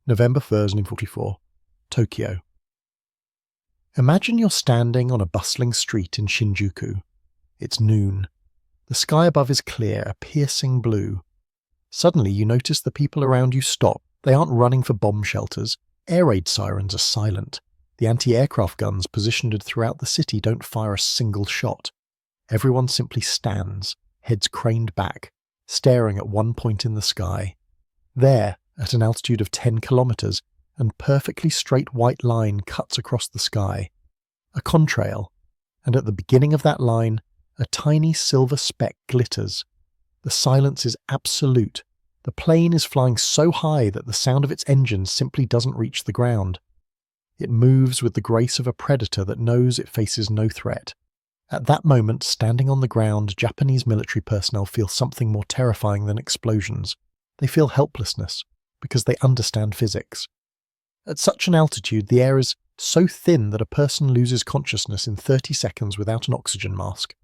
November 1st, 1944, Tokyo. Imagine you're standing on a bustling street in Shinjuku. It's noon. The sky above is clear, a piercing blue. Suddenly you notice the people around you stop. They aren't running for bomb shelters. Air raid sirens are silent. The anti-aircraft guns positioned throughout the city don't fire a single shot. Everyone simply stands, heads craned back, staring at one point in the sky. There, at an altitude of 10 kilometers, a perfectly straight white line cuts across the sky. A contrail, and at the beginning of that line, a tiny silver speck glitters. The silence is absolute. The plane is flying so high that the sound of its engines simply doesn't reach the ground. It moves with the grace of a predator that knows it faces no threat. At that moment, standing on the ground, Japanese military personnel feel something more terrifying than explosions. They feel helplessness, because they understand physics. At such an altitude, the air is so thin that a person loses consciousness in 30 seconds without an oxygen mask.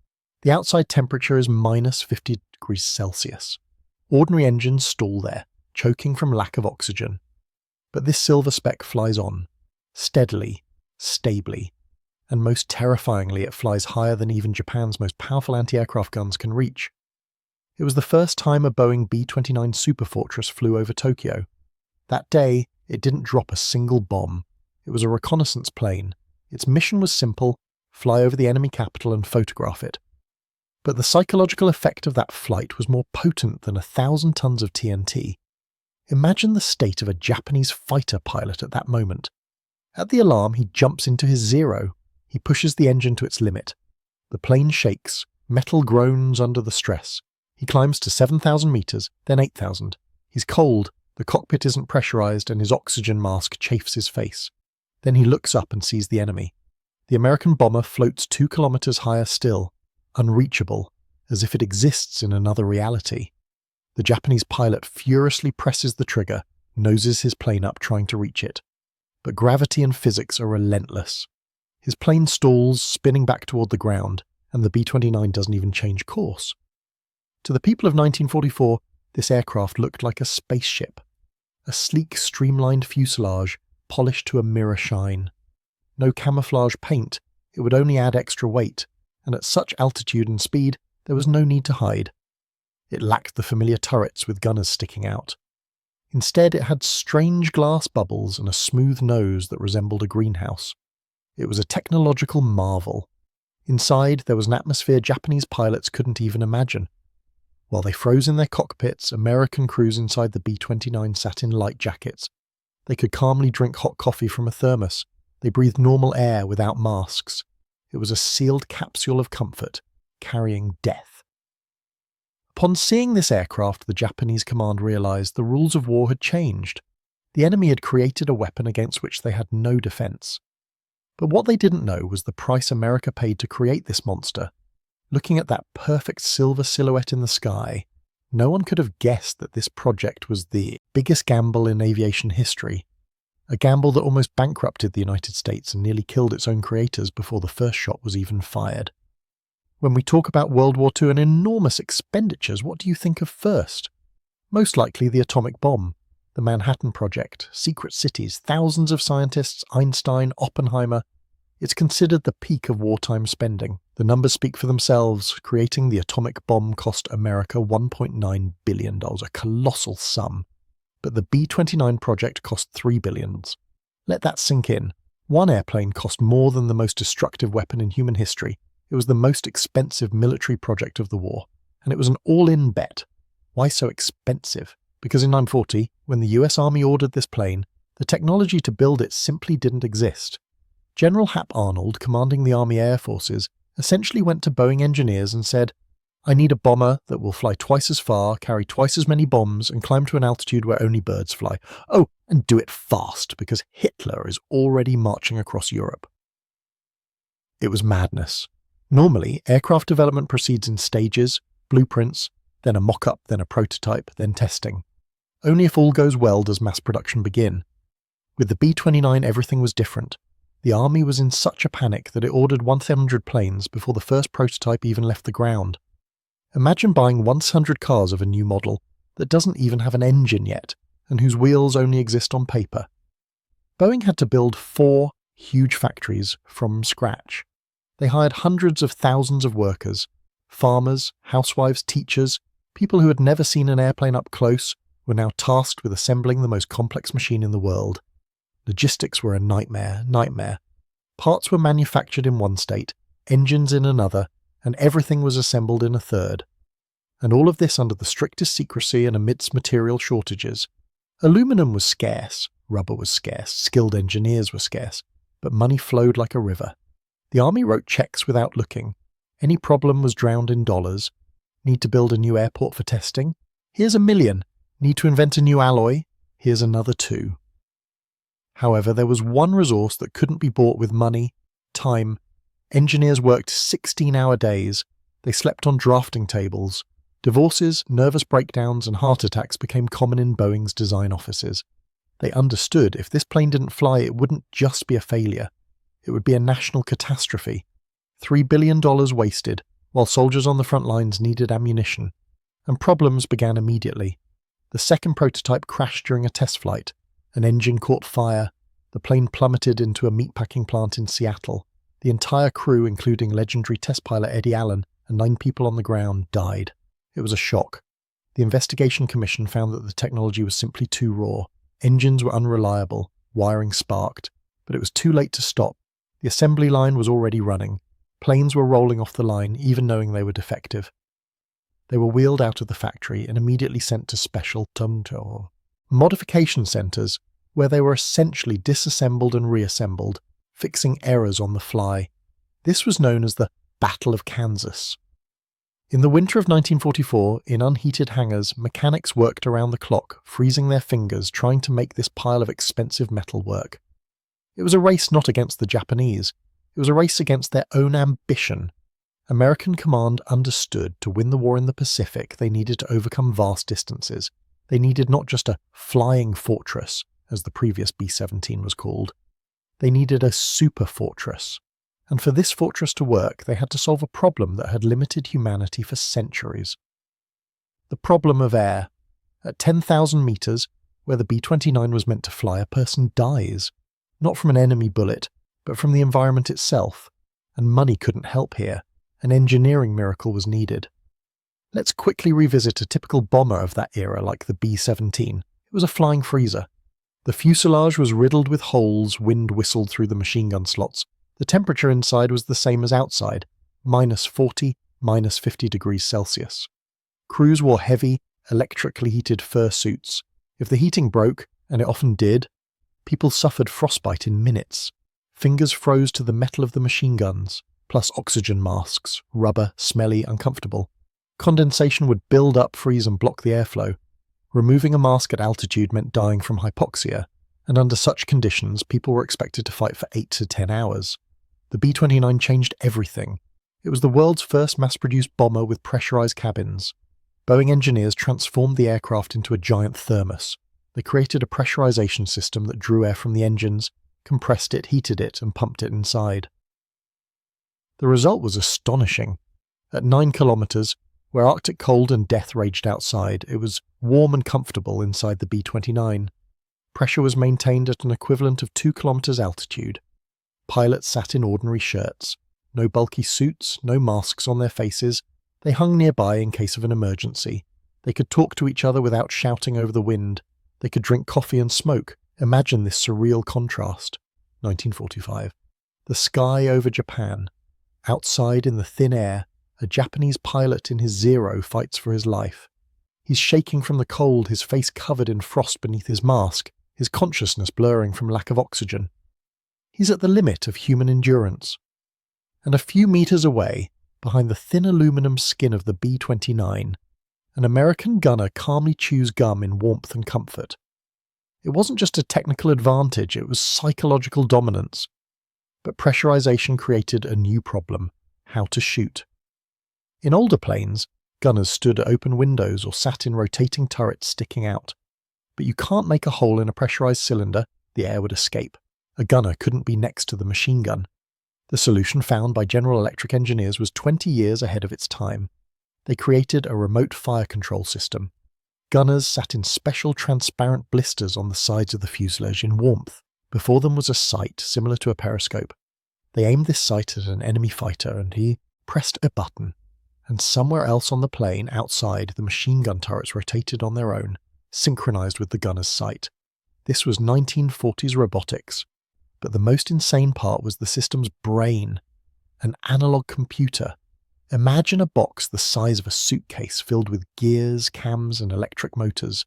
The outside temperature is minus 50 degrees Celsius. Ordinary engines stall there, choking from lack of oxygen. But this silver speck flies on, steadily, stably, and most terrifyingly it flies higher than even Japan's most powerful anti-aircraft guns can reach. It was the first time a Boeing B-29 Superfortress flew over Tokyo. That day, it didn't drop a single bomb. It was a reconnaissance plane. Its mission was simple: fly over the enemy capital and photograph it. But the psychological effect of that flight was more potent than 1,000 tons of TNT. Imagine the state of a Japanese fighter pilot at that moment. At the alarm, he jumps into his zero. He pushes the engine to its limit. The plane shakes. Metal groans under the stress. He climbs to 7,000 meters, then 8,000. He's cold, the cockpit isn't pressurized, and his oxygen mask chafes his face. Then he looks up and sees the enemy. The American bomber floats 2 kilometers higher still, unreachable, as if it exists in another reality. The Japanese pilot furiously presses the trigger, noses his plane up trying to reach it. But gravity and physics are relentless. His plane stalls, spinning back toward the ground, and the B-29 doesn't even change course. To the people of 1944, this aircraft looked like a spaceship. A sleek, streamlined fuselage, polished to a mirror shine. No camouflage paint, it would only add extra weight, and at such altitude and speed, there was no need to hide. It lacked the familiar turrets with gunners sticking out. Instead, it had strange glass bubbles and a smooth nose that resembled a greenhouse. It was a technological marvel. Inside, there was an atmosphere Japanese pilots couldn't even imagine. While they froze in their cockpits, American crews inside the B-29 sat in light jackets. They could calmly drink hot coffee from a thermos. They breathed normal air without masks. It was a sealed capsule of comfort, carrying death. Upon seeing this aircraft, the Japanese command realized the rules of war had changed. The enemy had created a weapon against which they had no defense. But what they didn't know was the price America paid to create this monster. Looking at that perfect silver silhouette in the sky, no one could have guessed that this project was the biggest gamble in aviation history. A gamble that almost bankrupted the United States and nearly killed its own creators before the first shot was even fired. When we talk about World War II and enormous expenditures, what do you think of first? Most likely the atomic bomb, the Manhattan Project, secret cities, thousands of scientists, Einstein, Oppenheimer. It's considered the peak of wartime spending. The numbers speak for themselves. Creating the atomic bomb cost America $1.9 billion, a colossal sum. But the B-29 project cost $3 billion. Let that sink in. One airplane cost more than the most destructive weapon in human history. It was the most expensive military project of the war. And it was an all-in bet. Why so expensive? Because in 1940, when the US Army ordered this plane, the technology to build it simply didn't exist. General Hap Arnold, commanding the Army Air Forces, essentially went to Boeing engineers and said, "I need a bomber that will fly twice as far, carry twice as many bombs, and climb to an altitude where only birds fly. Oh, and do it fast, because Hitler is already marching across Europe." It was madness. Normally, aircraft development proceeds in stages, blueprints, then a mock-up, then a prototype, then testing. Only if all goes well does mass production begin. With the B-29, everything was different. The Army was in such a panic that it ordered 100 planes before the first prototype even left the ground. Imagine buying 100 cars of a new model that doesn't even have an engine yet. and whose wheels only exist on paper. Boeing had to build 4 huge factories from scratch. They hired hundreds of thousands of workers, farmers, housewives, teachers, people who had never seen an airplane up close were now tasked with assembling the most complex machine in the world. Logistics were a nightmare. Parts were manufactured in one state, engines in another, and everything was assembled in a third. And all of this under the strictest secrecy and amidst material shortages. Aluminum was scarce, rubber was scarce, skilled engineers were scarce, but money flowed like a river. The army wrote checks without looking. Any problem was drowned in dollars. Need to build a new airport for testing? Here's $1 million. Need to invent a new alloy? Here's another 2. However, there was one resource that couldn't be bought with money, time. Engineers worked 16-hour days. They slept on drafting tables. Divorces, nervous breakdowns, and heart attacks became common in Boeing's design offices. They understood if this plane didn't fly, it wouldn't just be a failure. It would be a national catastrophe. $3 billion wasted, while soldiers on the front lines needed ammunition. And problems began immediately. The second prototype crashed during a test flight. An engine caught fire. The plane plummeted into a meatpacking plant in Seattle. The entire crew, including legendary test pilot Eddie Allen and 9 people on the ground, died. It was a shock. The investigation commission found that the technology was simply too raw. Engines were unreliable, wiring sparked, but it was too late to stop. The assembly line was already running. Planes were rolling off the line, even knowing they were defective. They were wheeled out of the factory and immediately sent to special modification centers, where they were essentially disassembled and reassembled, fixing errors on the fly. This was known as the Battle of Kansas. In the winter of 1944, in unheated hangars, mechanics worked around the clock, freezing their fingers, trying to make this pile of expensive metal work. It was a race not against the Japanese. It was a race against their own ambition. American command understood to win the war in the Pacific, they needed to overcome vast distances. They needed not just a flying fortress, as the previous B-17 was called. They needed a super fortress. And for this fortress to work, they had to solve a problem that had limited humanity for centuries. The problem of air. At 10,000 meters, where the B-29 was meant to fly, a person dies. Not from an enemy bullet, but from the environment itself. And money couldn't help here. An engineering miracle was needed. Let's quickly revisit a typical bomber of that era like the B-17. It was a flying freezer. The fuselage was riddled with holes, wind whistled through the machine gun slots. The temperature inside was the same as outside, -40, -50 degrees Celsius. Crews wore heavy, electrically heated fur suits. If the heating broke, and it often did, people suffered frostbite in minutes. Fingers froze to the metal of the machine guns, plus oxygen masks, rubber, smelly, uncomfortable. Condensation would build up, freeze and block the airflow. Removing a mask at altitude meant dying from hypoxia, and under such conditions people were expected to fight for 8 to 10 hours. The B-29 changed everything. It was the world's first mass-produced bomber with pressurized cabins. Boeing engineers transformed the aircraft into a giant thermos. They created a pressurization system that drew air from the engines, compressed it, heated it, and pumped it inside. The result was astonishing. At 9 kilometers, where Arctic cold and death raged outside, it was warm and comfortable inside the B-29. Pressure was maintained at an equivalent of 2 kilometers altitude. Pilots sat in ordinary shirts. No bulky suits, no masks on their faces. They hung nearby in case of an emergency. They could talk to each other without shouting over the wind. They could drink coffee and smoke. Imagine this surreal contrast. 1945. The sky over Japan. Outside in the thin air, a Japanese pilot in his Zero fights for his life. He's shaking from the cold, his face covered in frost beneath his mask, his consciousness blurring from lack of oxygen. He's at the limit of human endurance. And a few meters away, behind the thin aluminum skin of the B-29, an American gunner calmly chews gum in warmth and comfort. It wasn't just a technical advantage, it was psychological dominance. But pressurization created a new problem: how to shoot. In older planes, gunners stood at open windows or sat in rotating turrets sticking out. But you can't make a hole in a pressurized cylinder, the air would escape. A gunner couldn't be next to the machine gun. The solution found by General Electric engineers was 20 years ahead of its time. They created a remote fire control system. Gunners sat in special transparent blisters on the sides of the fuselage in warmth. Before them was a sight similar to a periscope. They aimed this sight at an enemy fighter and he pressed a button. And somewhere else on the plane, outside, the machine gun turrets rotated on their own, synchronized with the gunner's sight. This was 1940s robotics. But the most insane part was the system's brain. An analog computer. Imagine a box the size of a suitcase filled with gears, cams, and electric motors.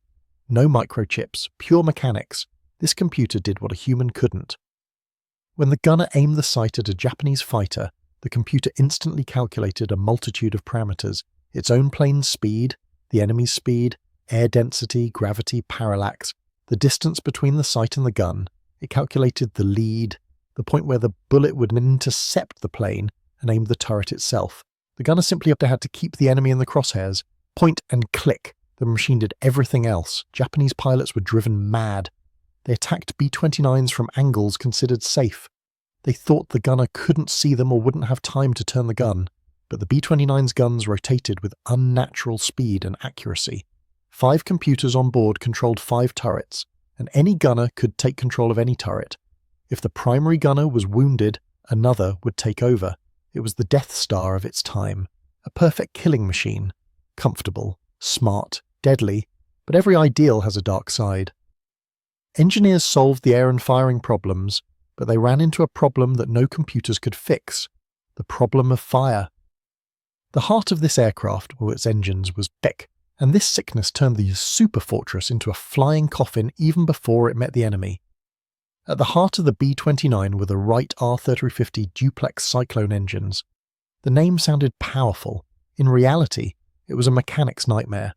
No microchips, pure mechanics. This computer did what a human couldn't. When the gunner aimed the sight at a Japanese fighter, the computer instantly calculated a multitude of parameters: its own plane's speed, the enemy's speed, air density, gravity, parallax, the distance between the sight and the gun. It calculated the lead, the point where the bullet would intercept the plane, and aimed the turret itself. The gunner simply had to keep the enemy in the crosshairs, point and click. The machine did everything else. Japanese pilots were driven mad. They attacked B-29s from angles considered safe. They thought the gunner couldn't see them or wouldn't have time to turn the gun. But the B-29's guns rotated with unnatural speed and accuracy. 5 computers on board controlled 5 turrets, and any gunner could take control of any turret. If the primary gunner was wounded, another would take over. It was the Death Star of its time, a perfect killing machine. Comfortable, smart, deadly, but every ideal has a dark side. Engineers solved the air and firing problems, but they ran into a problem that no computers could fix: the problem of fire. The heart of this aircraft, or its engines, was sick, and this sickness turned the super fortress into a flying coffin even before it met the enemy. At the heart of the B-29 were the Wright R-3350 duplex Cyclone engines. The name sounded powerful. In reality, it was a mechanic's nightmare.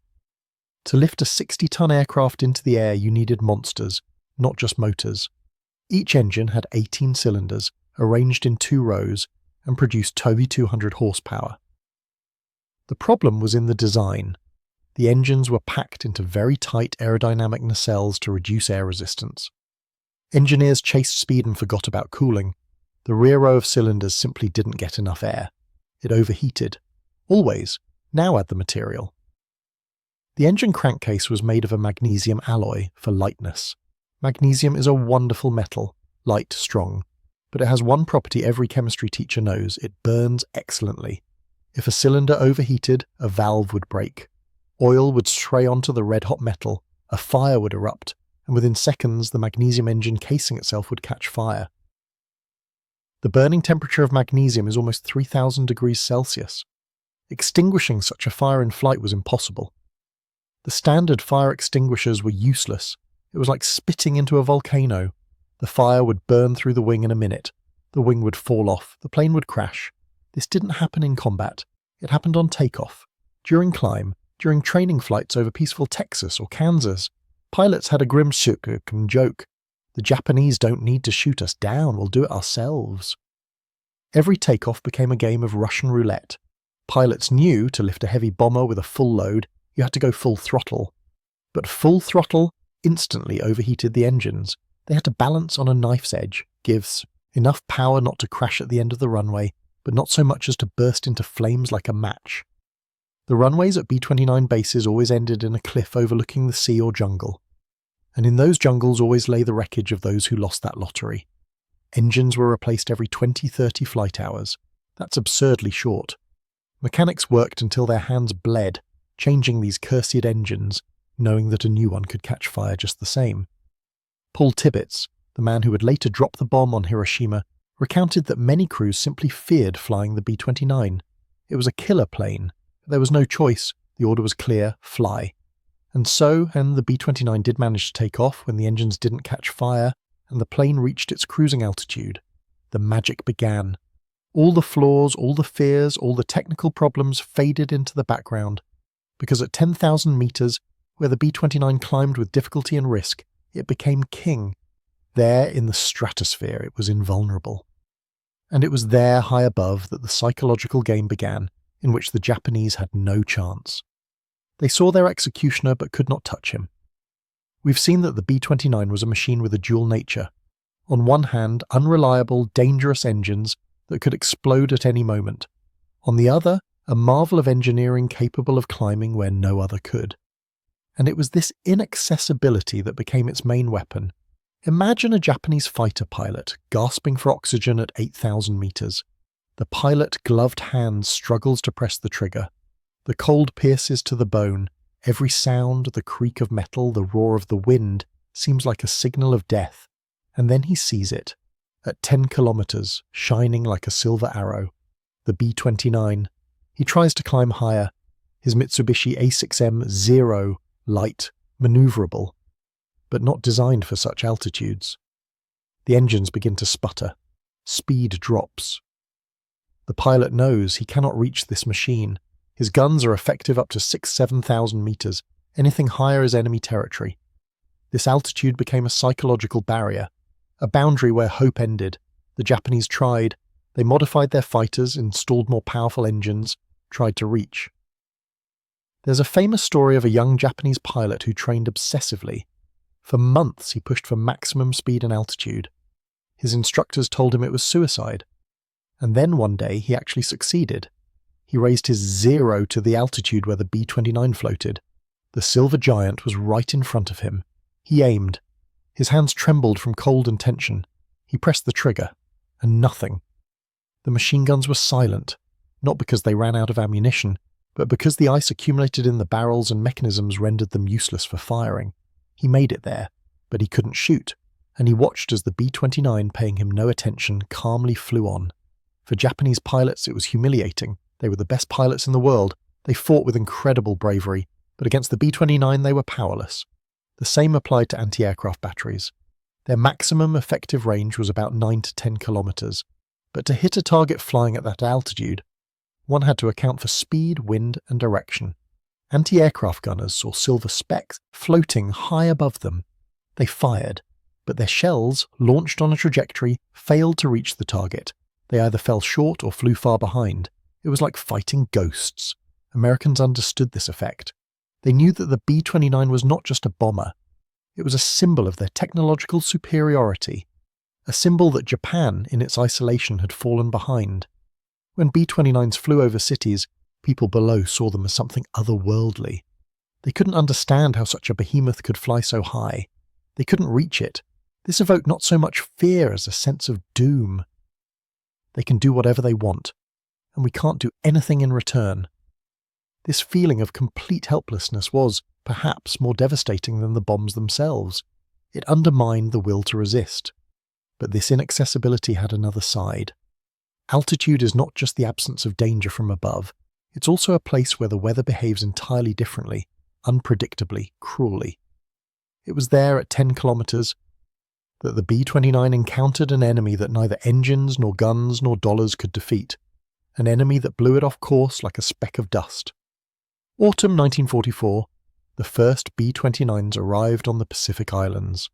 To lift a 60-ton aircraft into the air, you needed monsters, not just motors. Each engine had 18 cylinders, arranged in 2 rows, and produced 2,200 horsepower. The problem was in the design. The engines were packed into very tight aerodynamic nacelles to reduce air resistance. Engineers chased speed and forgot about cooling. The rear row of cylinders simply didn't get enough air. It overheated. Always. Now add the material. The engine crankcase was made of a magnesium alloy for lightness. Magnesium is a wonderful metal, light, strong, but it has one property every chemistry teacher knows: it burns excellently. If a cylinder overheated, a valve would break. Oil would stray onto the red-hot metal, a fire would erupt, and within seconds the magnesium engine casing itself would catch fire. The burning temperature of magnesium is almost 3,000 degrees Celsius. Extinguishing such a fire in flight was impossible. The standard fire extinguishers were useless. It was like spitting into a volcano. The fire would burn through the wing in a minute. The wing would fall off. The plane would crash. This didn't happen in combat. It happened on takeoff, during climb, during training flights over peaceful Texas or Kansas. Pilots had a grim joke. The Japanese don't need to shoot us down, we'll do it ourselves. Every takeoff became a game of Russian roulette. Pilots knew to lift a heavy bomber with a full load, you had to go full throttle. But full throttle instantly overheated the engines. They had to balance on a knife's edge, gives enough power not to crash at the end of the runway, but not so much as to burst into flames like a match. The runways at B-29 bases always ended in a cliff overlooking the sea or jungle. And in those jungles always lay the wreckage of those who lost that lottery. Engines were replaced every 20-30 flight hours. That's absurdly short. Mechanics worked until their hands bled, changing these cursed engines, knowing that a new one could catch fire just the same. Paul Tibbets, the man who would later drop the bomb on Hiroshima, recounted that many crews simply feared flying the B-29. It was a killer plane. There was no choice. The order was clear: fly. And the B-29 did manage to take off when the engines didn't catch fire, and the plane reached its cruising altitude. The magic began. All the flaws, all the fears, all the technical problems faded into the background, because at 10,000 meters, where the B-29 climbed with difficulty and risk, it became king. There, in the stratosphere, it was invulnerable. And it was there, high above, that the psychological game began, in which the Japanese had no chance. They saw their executioner but could not touch him. We've seen that the B-29 was a machine with a dual nature. On one hand, unreliable, dangerous engines that could explode at any moment. On the other, a marvel of engineering capable of climbing where no other could. And it was this inaccessibility that became its main weapon. Imagine a Japanese fighter pilot gasping for oxygen at 8,000 meters. The pilot-gloved hand struggles to press the trigger. The cold pierces to the bone. Every sound, the creak of metal, the roar of the wind, seems like a signal of death. And then he sees it. At 10 kilometers, shining like a silver arrow. The B-29. He tries to climb higher. His Mitsubishi A6M-0, light, maneuverable, but not designed for such altitudes. The engines begin to sputter. Speed drops. The pilot knows he cannot reach this machine. His guns are effective up to 6,000–7,000 meters. Anything higher is enemy territory. This altitude became a psychological barrier, a boundary where hope ended. The Japanese tried. They modified their fighters, installed more powerful engines, tried to reach. There's a famous story of a young Japanese pilot who trained obsessively. For months he pushed for maximum speed and altitude. His instructors told him it was suicide. And then one day he actually succeeded. He raised his 0 to the altitude where the B-29 floated. The silver giant was right in front of him. He aimed. His hands trembled from cold and tension. He pressed the trigger, and nothing. The machine guns were silent, not because they ran out of ammunition, but because the ice accumulated in the barrels and mechanisms rendered them useless for firing. He made it there, but he couldn't shoot, and he watched as the B-29, paying him no attention, calmly flew on. For Japanese pilots, it was humiliating. They were the best pilots in the world. They fought with incredible bravery, but against the B-29 they were powerless. The same applied to anti-aircraft batteries. Their maximum effective range was about 9 to 10 kilometers, but to hit a target flying at that altitude, one had to account for speed, wind, and direction. Anti-aircraft gunners saw silver specks floating high above them. They fired, but their shells, launched on a trajectory, failed to reach the target. They either fell short or flew far behind. It was like fighting ghosts. Americans understood this effect. They knew that the B-29 was not just a bomber. It was a symbol of their technological superiority, a symbol that Japan, in its isolation, had fallen behind. When B-29s flew over cities, people below saw them as something otherworldly. They couldn't understand how such a behemoth could fly so high. They couldn't reach it. This evoked not so much fear as a sense of doom. They can do whatever they want, and we can't do anything in return. This feeling of complete helplessness was, perhaps, more devastating than the bombs themselves. It undermined the will to resist. But this inaccessibility had another side. Altitude is not just the absence of danger from above. It's also a place where the weather behaves entirely differently, unpredictably, cruelly. It was there at 10 kilometers that the B-29 encountered an enemy that neither engines nor guns nor dollars could defeat, an enemy that blew it off course like a speck of dust. Autumn 1944, the first B-29s arrived on the Pacific Islands.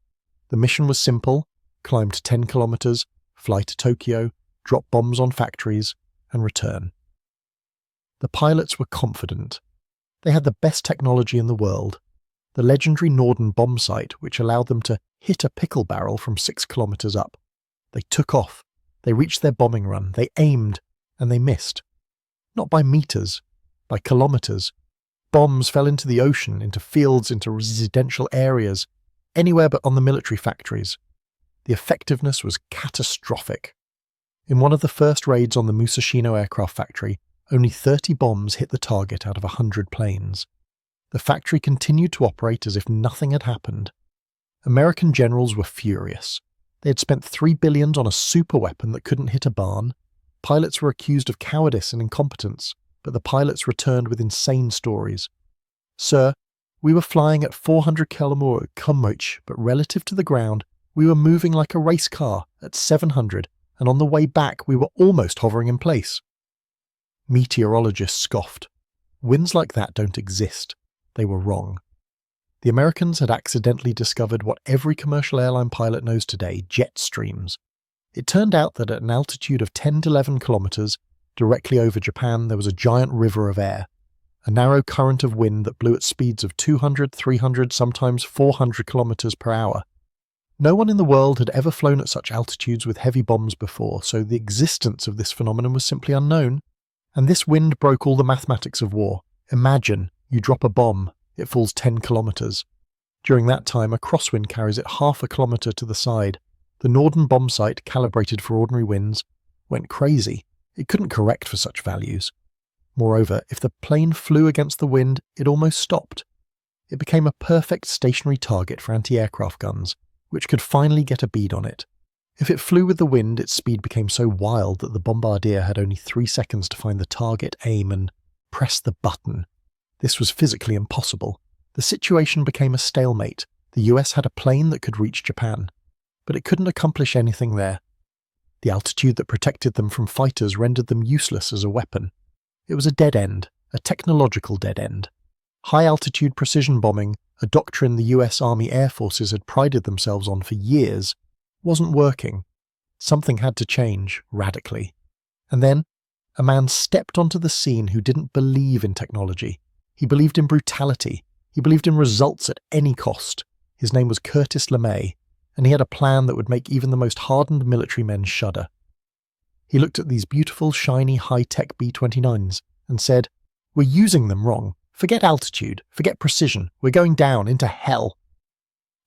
The mission was simple: climb to 10 kilometers, fly to Tokyo, drop bombs on factories, and return. The pilots were confident. They had the best technology in the world, the legendary Norden bomb sight, which allowed them to hit a pickle barrel from 6 kilometers up. They took off. They reached their bombing run. They aimed, and they missed. Not by meters, by kilometers. Bombs fell into the ocean, into fields, into residential areas, anywhere but on the military factories. The effectiveness was catastrophic. In one of the first raids on the Musashino aircraft factory, only 30 bombs hit the target out of 100 planes. The factory continued to operate as if nothing had happened. American generals were furious. They had spent $3 billion on a superweapon that couldn't hit a barn. Pilots were accused of cowardice and incompetence, but the pilots returned with insane stories. "Sir, we were flying at 400 km/h, but relative to the ground, we were moving like a race car at 700, and on the way back we were almost hovering in place." Meteorologists scoffed. Winds like that don't exist. They were wrong. The Americans had accidentally discovered what every commercial airline pilot knows today: jet streams. It turned out that at an altitude of 10 to 11 kilometers, directly over Japan, there was a giant river of air, a narrow current of wind that blew at speeds of 200, 300, sometimes 400 kilometers per hour. No one in the world had ever flown at such altitudes with heavy bombs before, so the existence of this phenomenon was simply unknown. And this wind broke all the mathematics of war. Imagine you drop a bomb, it falls 10 kilometers. During that time, a crosswind carries it half a kilometer to the side. The Norden bomb sight, calibrated for ordinary winds, went crazy. It couldn't correct for such values. Moreover, if the plane flew against the wind, it almost stopped. It became a perfect stationary target for anti-aircraft guns, which could finally get a bead on it. If it flew with the wind, its speed became so wild that the bombardier had only 3 seconds to find the target, aim, and press the button. This was physically impossible. The situation became a stalemate. The US had a plane that could reach Japan, but it couldn't accomplish anything there. The altitude that protected them from fighters rendered them useless as a weapon. It was a dead end, a technological dead end. High-altitude precision bombing, a doctrine the US Army Air Forces had prided themselves on for years, wasn't working. Something had to change, radically. And then, a man stepped onto the scene who didn't believe in technology. He believed in brutality. He believed in results at any cost. His name was Curtis LeMay, and he had a plan that would make even the most hardened military men shudder. He looked at these beautiful, shiny, high-tech B-29s and said, "We're using them wrong. Forget altitude, forget precision, we're going down into hell."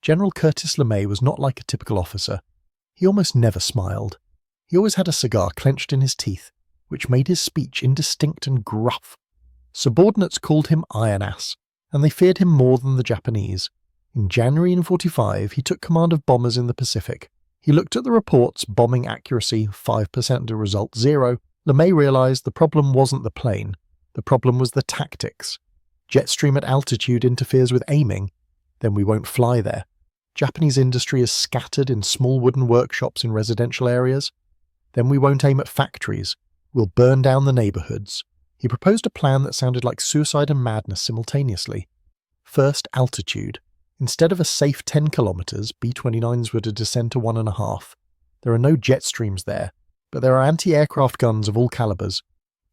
General Curtis LeMay was not like a typical officer. He almost never smiled. He always had a cigar clenched in his teeth, which made his speech indistinct and gruff. Subordinates called him Iron Ass, and they feared him more than the Japanese. In January 1945, he took command of bombers in the Pacific. He looked at the reports, bombing accuracy 5% to result 0. LeMay realized the problem wasn't the plane. The problem was the tactics. Jetstream at altitude interferes with aiming, then we won't fly there. Japanese industry is scattered in small wooden workshops in residential areas, then we won't aim at factories. We'll burn down the neighborhoods. He proposed a plan that sounded like suicide and madness simultaneously. First, altitude. Instead of a safe 10 kilometers, B-29s were to descend to 1.5. There are no jet streams there, but there are anti-aircraft guns of all calibers.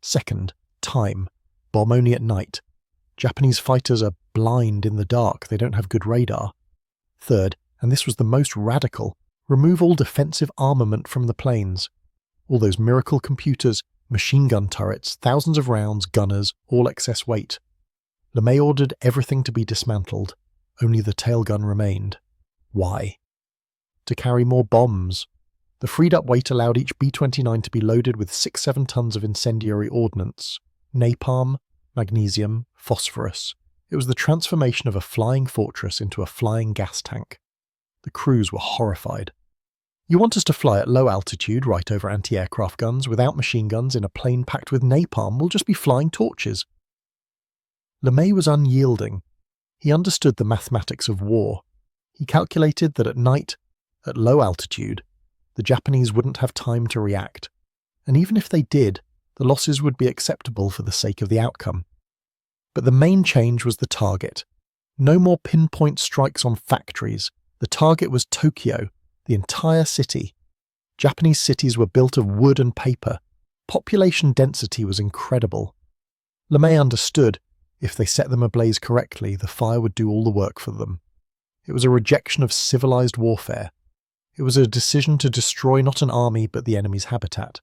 Second, time. Bomb only at night. Japanese fighters are blind in the dark, they don't have good radar. Third, and this was the most radical, remove all defensive armament from the planes. All those miracle computers, machine gun turrets, thousands of rounds, gunners, all excess weight. LeMay ordered everything to be dismantled. Only the tail gun remained. Why? To carry more bombs. The freed-up weight allowed each B-29 to be loaded with 6-7 tons of incendiary ordnance. Napalm, magnesium, phosphorus. It was the transformation of a flying fortress into a flying gas tank. The crews were horrified. "You want us to fly at low altitude right over anti-aircraft guns without machine guns in a plane packed with napalm? We'll just be flying torches." LeMay was unyielding. He understood the mathematics of war. He calculated that at night, at low altitude, the Japanese wouldn't have time to react. And even if they did, the losses would be acceptable for the sake of the outcome. But the main change was the target. No more pinpoint strikes on factories. The target was Tokyo, the entire city. Japanese cities were built of wood and paper. Population density was incredible. LeMay understood, if they set them ablaze correctly, the fire would do all the work for them. It was a rejection of civilized warfare. It was a decision to destroy not an army but the enemy's habitat.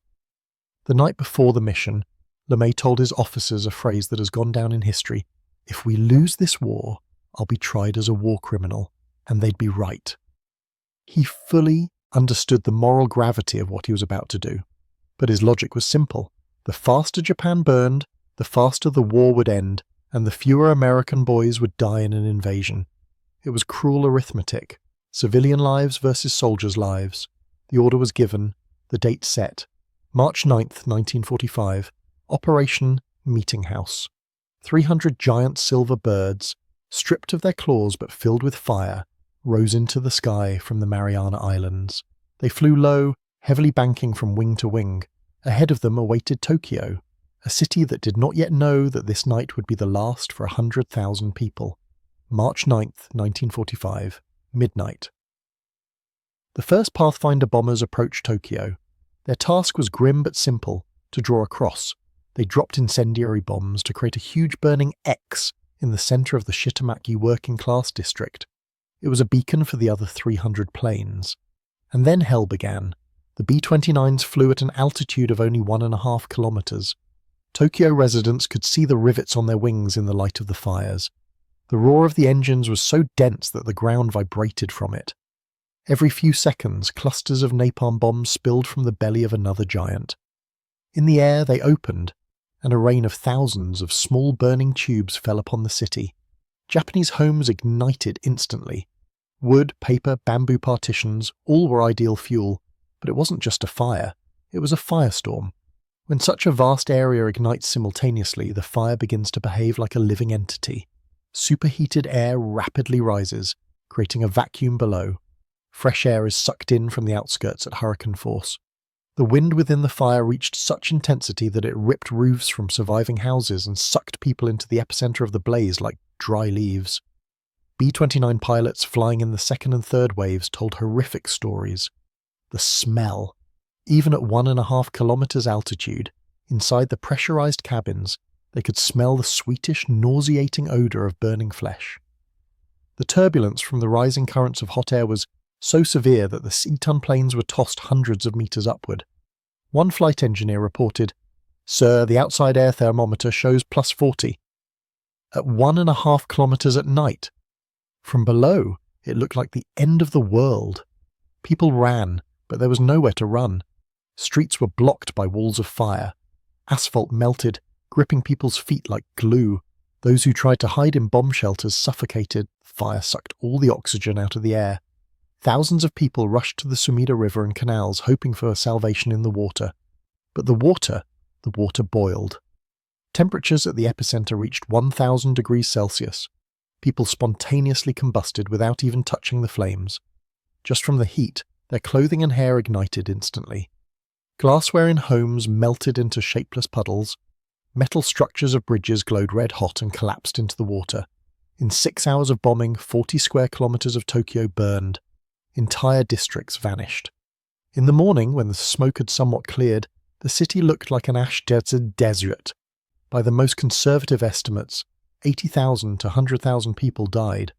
The night before the mission, LeMay told his officers a phrase that has gone down in history: "If we lose this war, I'll be tried as a war criminal," and they'd be right. He fully understood the moral gravity of what he was about to do, but his logic was simple. The faster Japan burned, the faster the war would end, and the fewer American boys would die in an invasion. It was cruel arithmetic. Civilian lives versus soldiers' lives. The order was given, the date set. March 9th, 1945, Operation Meeting House. 300 giant silver birds, stripped of their claws but filled with fire, rose into the sky from the Mariana Islands. They flew low, heavily banking from wing to wing. Ahead of them awaited Tokyo, a city that did not yet know that this night would be the last for 100,000 people. March 9th, 1945, midnight. The first Pathfinder bombers approached Tokyo. Their task was grim but simple, to draw a cross. They dropped incendiary bombs to create a huge burning X in the center of the Shitamaki working-class district. It was a beacon for the other 300 planes. And then hell began. The B-29s flew at an altitude of only 1.5 kilometers. Tokyo residents could see the rivets on their wings in the light of the fires. The roar of the engines was so dense that the ground vibrated from it. Every few seconds, clusters of napalm bombs spilled from the belly of another giant. In the air, they opened, and a rain of thousands of small burning tubes fell upon the city. Japanese homes ignited instantly. Wood, paper, bamboo partitions, all were ideal fuel, but it wasn't just a fire, it was a firestorm. When such a vast area ignites simultaneously, the fire begins to behave like a living entity. Superheated air rapidly rises, creating a vacuum below. Fresh air is sucked in from the outskirts at hurricane force. The wind within the fire reached such intensity that it ripped roofs from surviving houses and sucked people into the epicenter of the blaze like dry leaves. B-29 pilots flying in the second and third waves told horrific stories. The smell. Even at 1.5 kilometers altitude, inside the pressurized cabins, they could smell the sweetish, nauseating odor of burning flesh. The turbulence from the rising currents of hot air was so severe that the C-ton planes were tossed hundreds of meters upward. One flight engineer reported, "Sir, the outside air thermometer shows plus 40. At 1.5 kilometers at night. From below, it looked like the end of the world. People ran, but there was nowhere to run. Streets were blocked by walls of fire. Asphalt melted, gripping people's feet like glue. Those who tried to hide in bomb shelters suffocated. Fire sucked all the oxygen out of the air. Thousands of people rushed to the Sumida River and canals, hoping for salvation in the water. But the water boiled. Temperatures at the epicenter reached 1,000 degrees Celsius. People spontaneously combusted without even touching the flames. Just from the heat, their clothing and hair ignited instantly. Glassware in homes melted into shapeless puddles. Metal structures of bridges glowed red-hot and collapsed into the water. In 6 hours of bombing, 40 square kilometers of Tokyo burned. Entire districts vanished. In the morning, when the smoke had somewhat cleared, the city looked like an ash-desert desert. By the most conservative estimates, 80,000 to 100,000 people died.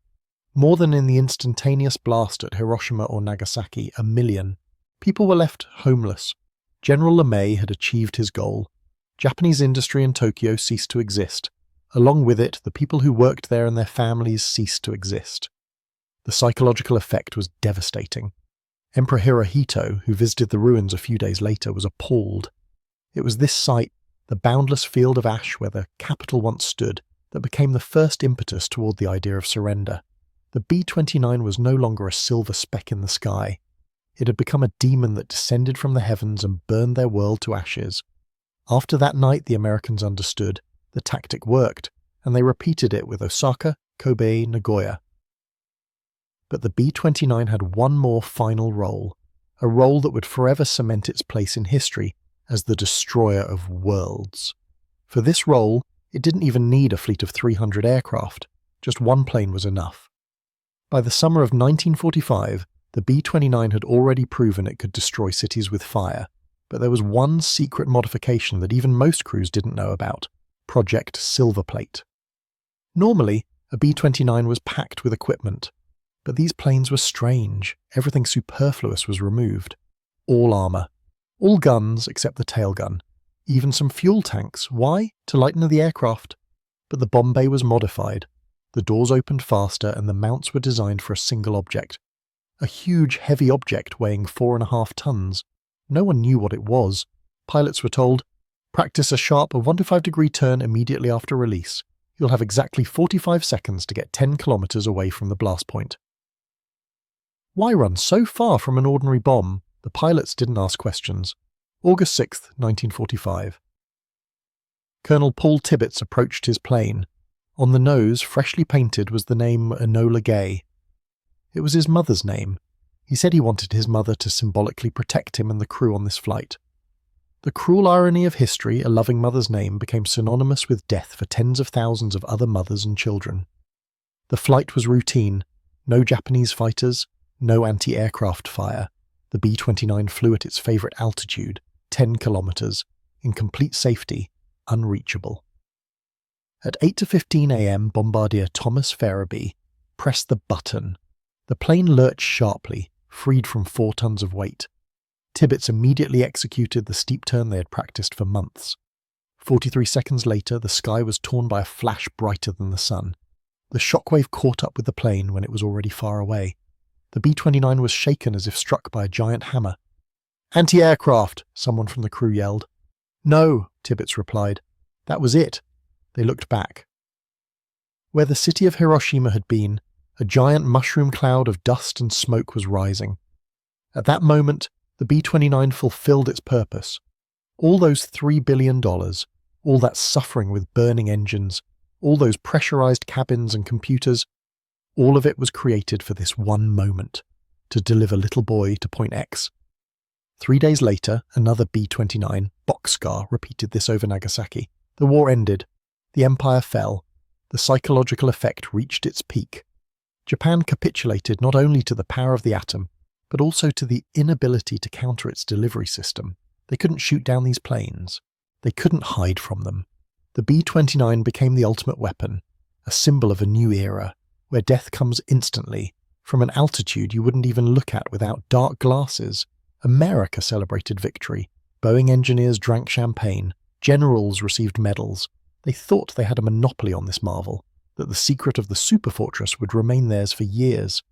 More than in the instantaneous blast at Hiroshima or Nagasaki, 1 million. People were left homeless. General LeMay had achieved his goal. Japanese industry in Tokyo ceased to exist. Along with it, the people who worked there and their families ceased to exist. The psychological effect was devastating. Emperor Hirohito, who visited the ruins a few days later, was appalled. It was this site, the boundless field of ash where the capital once stood, that became the first impetus toward the idea of surrender. The B-29 was no longer a silver speck in the sky. It had become a demon that descended from the heavens and burned their world to ashes. After that night, the Americans understood. The tactic worked, and they repeated it with Osaka, Kobe, Nagoya. But the B-29 had one more final role, a role that would forever cement its place in history as the destroyer of worlds. For this role, it didn't even need a fleet of 300 aircraft. Just one plane was enough. By the summer of 1945, the B-29 had already proven it could destroy cities with fire, but there was one secret modification that even most crews didn't know about: Project Silverplate. Normally, a B-29 was packed with equipment, but these planes were strange. Everything superfluous was removed. All armor. All guns except the tailgun. Even some fuel tanks. Why? To lighten the aircraft. But the bomb bay was modified. The doors opened faster and the mounts were designed for a single object. A huge, heavy object weighing 4.5 tons. No one knew what it was. Pilots were told, "Practice a sharp 1 to 5 degree turn immediately after release. You'll have exactly 45 seconds to get 10 kilometers away from the blast point." Why run so far from an ordinary bomb? The pilots didn't ask questions. August 6, 1945. Colonel Paul Tibbets approached his plane. On the nose, freshly painted, was the name Enola Gay. It was his mother's name. He said he wanted his mother to symbolically protect him and the crew on this flight. The cruel irony of history, a loving mother's name became synonymous with death for tens of thousands of other mothers and children. The flight was routine. No Japanese fighters, no anti-aircraft fire. The B-29 flew at its favorite altitude, 10 kilometers, in complete safety, unreachable. At 8:15 a.m., Bombardier Thomas Farabee pressed the button. The plane lurched sharply, freed from 4 tons of weight. Tibbets immediately executed the steep turn they had practiced for months. 43 seconds later, the sky was torn by a flash brighter than the sun. The shockwave caught up with the plane when it was already far away. The B-29 was shaken as if struck by a giant hammer. "Anti-aircraft!" someone from the crew yelled. "No," Tibbets replied. That was it. They looked back. Where the city of Hiroshima had been, a giant mushroom cloud of dust and smoke was rising. At that moment, the B-29 fulfilled its purpose. All those $3 billion, all that suffering with burning engines, all those pressurized cabins and computers, all of it was created for this one moment, to deliver little boy to point X. 3 days later, another B-29, Boxcar, repeated this over Nagasaki. The war ended. The empire fell. The psychological effect reached its peak. Japan capitulated not only to the power of the atom, but also to the inability to counter its delivery system. They couldn't shoot down these planes. They couldn't hide from them. The B-29 became the ultimate weapon, a symbol of a new era, where death comes instantly, from an altitude you wouldn't even look at without dark glasses. America celebrated victory. Boeing engineers drank champagne. Generals received medals. They thought they had a monopoly on this marvel, that the secret of the superfortress would remain theirs for years.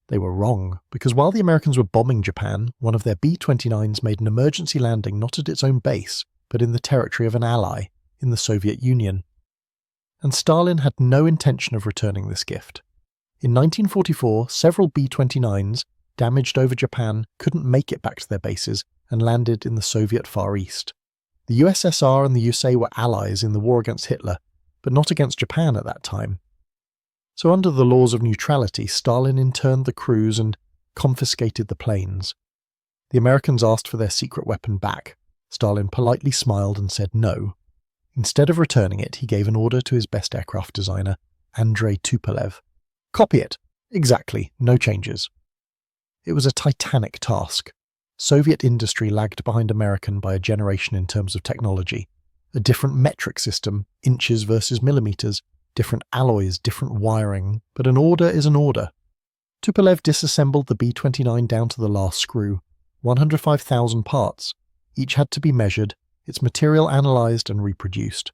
They were wrong, because while the Americans were bombing Japan, one of their B-29s made an emergency landing not at its own base, but in the territory of an ally, in the Soviet Union. And Stalin had no intention of returning this gift. In 1944, several B-29s, damaged over Japan, couldn't make it back to their bases and landed in the Soviet Far East. The USSR and the USA were allies in the war against Hitler, but not against Japan at that time. So under the laws of neutrality, Stalin interned the crews and confiscated the planes. The Americans asked for their secret weapon back. Stalin politely smiled and said no. Instead of returning it, he gave an order to his best aircraft designer, Andrei Tupolev. Copy it. Exactly. No changes. It was a titanic task. Soviet industry lagged behind American by a generation in terms of technology. A different metric system, inches versus millimeters, different alloys, different wiring, but an order is an order. Tupolev disassembled the B-29 down to the last screw, 105,000 parts. Each had to be measured, its material analysed and reproduced.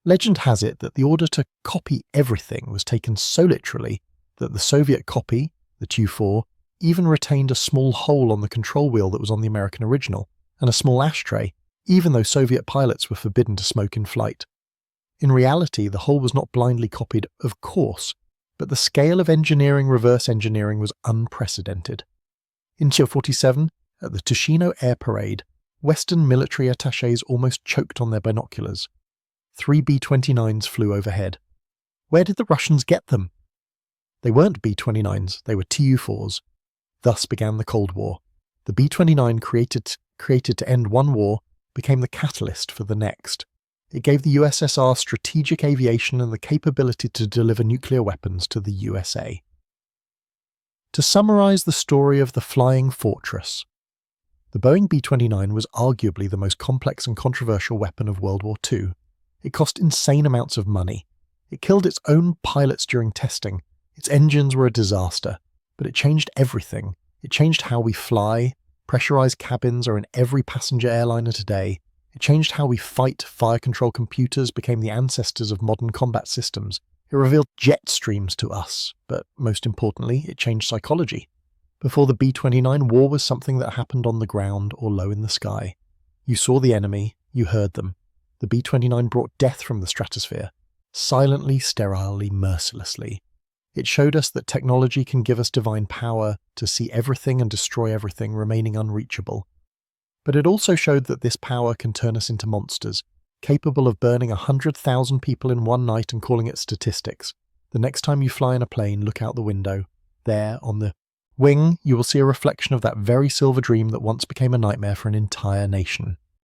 Legend has it that the order to copy everything was taken so literally that the Soviet copy, the Tu-4, even retained a small hole on the control wheel that was on the American original, and a small ashtray, even though Soviet pilots were forbidden to smoke in flight. In reality, the hole was not blindly copied, of course, but the scale of engineering reverse engineering was unprecedented. In 1947, at the Tushino Air Parade, Western military attachés almost choked on their binoculars. 3 B-29s flew overhead. Where did the Russians get them? They weren't B-29s, they were Tu-4s. Thus began the Cold War. The B-29 created to end one war became the catalyst for the next. It gave the USSR strategic aviation and the capability to deliver nuclear weapons to the USA. To summarize the story of the Flying Fortress, the Boeing B-29 was arguably the most complex and controversial weapon of World War II. It cost insane amounts of money. It killed its own pilots during testing. Its engines were a disaster, but it changed everything. It changed how we fly. Pressurized cabins are in every passenger airliner today. It changed how we fight. Fire control computers became the ancestors of modern combat systems. It revealed jet streams to us, but most importantly, it changed psychology. Before the B-29, war was something that happened on the ground or low in the sky. You saw the enemy, you heard them. The B-29 brought death from the stratosphere, silently, sterilely, mercilessly. It showed us that technology can give us divine power to see everything and destroy everything remaining unreachable. But it also showed that this power can turn us into monsters, capable of burning 100,000 people in one night and calling it statistics. The next time you fly in a plane, look out the window. There, on the wing, you will see a reflection of that very silver dream that once became a nightmare for an entire nation.